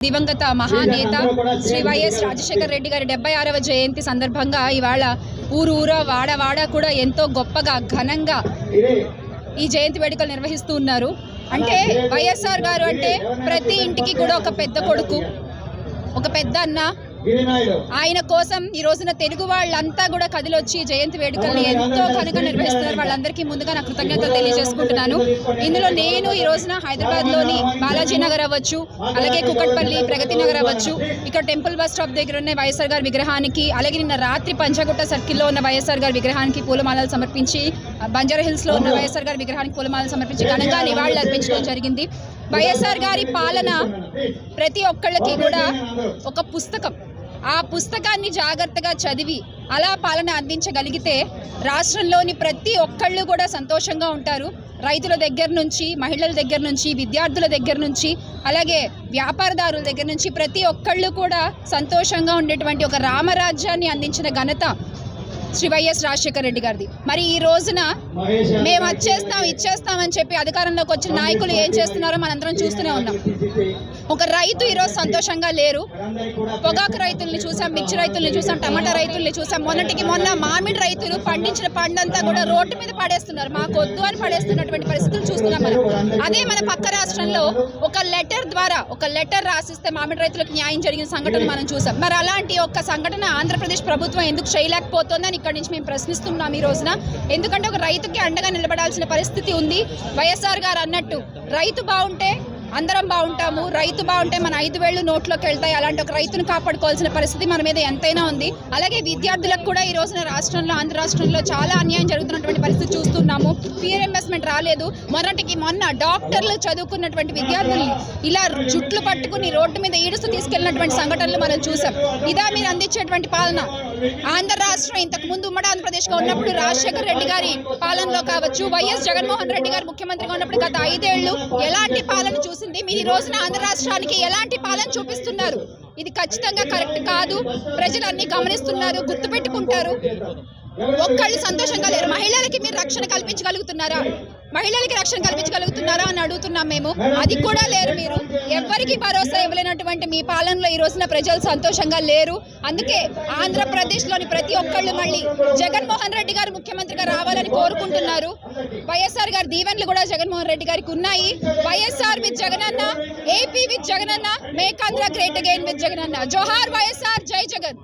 దివంగత మహానేత శ్రీ వైఎస్ రాజశేఖర రెడ్డి గారి 76వ జయంతి సందర్భంగా ఇవాళ ఊరూరా వాడ కూడా ఎంతో గొప్పగా ఘనంగా ఈ జయంతి వేడుకలు నిర్వహిస్తూ ఉన్నారు. అంటే వైఎస్ఆర్ గారు అంటే ప్రతి ఇంటికి కూడా ఒక పెద్ద కొడుకు, ఒక పెద్ద అన్న. ఆయన కోసం ఈ రోజున తెలుగు వాళ్ళంతా కూడా కదిలొచ్చి జయంతి వేడుకల్ని ఎంతో ఘనంగా నిర్వహిస్తున్నారు. వాళ్ళందరికీ ముందుగా నా కృతజ్ఞతలు తెలియజేసుకుంటున్నాను. ఇందులో నేను ఈ రోజున హైదరాబాద్లోని బాలాజీ నగర్ అవ్వచ్చు, అలాగే కుకట్పల్లి ప్రగతి నగర్ అవ్వచ్చు, ఇక్కడ టెంపుల్ బస్ స్టాప్ దగ్గర ఉన్న వైఎస్ఆర్ గారి విగ్రహానికి, అలాగే నిన్న రాత్రి పంచగుట్ట సర్కిల్లో ఉన్న వైఎస్ఆర్ గారి విగ్రహానికి పూలమాలలు సమర్పించి, బంజారా హిల్స్లో ఉన్న వైఎస్ఆర్ గారి విగ్రహానికి పూలమాలలు సమర్పించి ఘనంగా నివాళులు అర్పించడం జరిగింది. వైఎస్ఆర్ గారి పాలన ప్రతి ఒక్కళ్ళకి కూడా ఒక పుస్తకం. ఆ పుస్తకాన్ని జాగ్రత్తగా చదివి అలా పాలన అందించగలిగితే రాష్ట్రంలోని ప్రతి ఒక్కళ్ళు కూడా సంతోషంగా ఉంటారు. రైతుల దగ్గర నుంచి, మహిళల దగ్గర నుంచి, విద్యార్థుల దగ్గర నుంచి, అలాగే వ్యాపారదారుల దగ్గర నుంచి ప్రతి ఒక్కళ్ళు కూడా సంతోషంగా ఉండేటువంటి ఒక రామరాజ్యాన్ని అందించిన ఘనత శ్రీ వైఎస్ రాజశేఖర రెడ్డి గారిది. మరి ఈ రోజున మేము ఇచ్చేస్తామని చెప్పి అధికారంలోకి వచ్చిన నాయకులు ఏం చేస్తున్నారో మనందరం చూస్తూనే ఉన్నాం. ఒక రైతు ఈరోజు సంతోషంగా లేరు. పొగాకు రైతుల్ని చూసాం, మిర్చి రైతుల్ని చూసాం, టమాటా రైతుల్ని చూసాం. మొన్న మామిడి రైతులు పండించిన పండంతా కూడా రోడ్డు మీద పడేస్తున్నారు. మాకు వద్దు అని పడేస్తున్నటువంటి పరిస్థితులు చూస్తున్నాం మనం. అదే మన పక్క రాష్ట్రంలో ఒక లెటర్ రాసిస్తే మామిడి రైతులకు న్యాయం జరిగిన సంఘటన మనం చూసాం. మరి అలాంటి ఒక సంఘటన ఆంధ్రప్రదేశ్ ప్రభుత్వం ఎందుకు చేయలేకపోతుందని ఇక్కడి నుంచి మేము ప్రశ్నిస్తున్నాం ఈ రోజున. ఎందుకంటే ఒక రైతుకి అండగా నిలబడాల్సిన పరిస్థితి ఉంది. వైఎస్ఆర్ గారు అన్నట్టు రైతు బాగుంటే అందరం బాగుంటాము, రైతు బాగుంటే మన 5 వేళ్ళు నోట్లోకి వెళ్తాయి. అలాంటి ఒక రైతును కాపాడుకోవాల్సిన పరిస్థితి మన మీద ఎంతైనా ఉంది. అలాగే విద్యార్థులకు కూడా ఈ రోజున ఆంధ్ర రాష్ట్రంలో చాలా అన్యాయం జరుగుతున్నటువంటి పరిస్థితి చూస్తున్నాము. ఫీర్ ఇన్వెస్ట్మెంట్ రాలేదు. మొన్న డాక్టర్లు చదువుకున్నటువంటి విద్యార్థుల్ని ఇలా జుట్లు పట్టుకుని రోడ్డు మీద ఈడుస్తూ తీసుకెళ్లినటువంటి సంఘటనలు మనం చూసాం. ఇదా మీరు అందించేటువంటి పాలన? ఆంధ్ర రాష్ట్రం ఇంతకు ముందు ఉమ్మడి ఆంధ్రప్రదేశ్గా ఉన్నప్పుడు రాజశేఖర రెడ్డి గారి పాలనలో కావచ్చు, వైఎస్ జగన్మోహన్ రెడ్డి గారు ముఖ్యమంత్రిగా ఉన్నప్పుడు గత 5 ఏళ్లు ఎలాంటి పాలన చూసింది? మీరు ఈ రోజున ఆంధ్ర రాష్ట్రానికి ఎలాంటి పాలన చూపిస్తున్నారు? ఇది ఖచ్చితంగా కరెక్ట్ కాదు. ప్రజలన్నీ గమనిస్తున్నారు, గుర్తుపెట్టుకుంటారు. ఒక్కళ్ళు సంతోషంగా లేరు. మహిళలకి మీరు రక్షణ కల్పించగలుగుతున్నారా అని అడుగుతున్నాం మేము. అది కూడా లేరు. మీరు ఎవరికి భరోసా ఇవ్వలేనటువంటి మీ పాలనలో ఈ రోజున ప్రజలు సంతోషంగా లేరు. అందుకే ఆంధ్రప్రదేశ్లోని ప్రతి ఒక్కళ్ళు మళ్ళీ జగన్మోహన్ రెడ్డి గారు ముఖ్యమంత్రిగా రావాలని కోరుకుంటున్నారు. వైఎస్ఆర్ గారి దీవెనలు కూడా జగన్మోహన్ రెడ్డి గారికి ఉన్నాయి. YSR with Jagananna, AP with Jagananna, make Andhra great again with Jagananna. జోహార్ వైఎస్ఆర్, జై జగన్.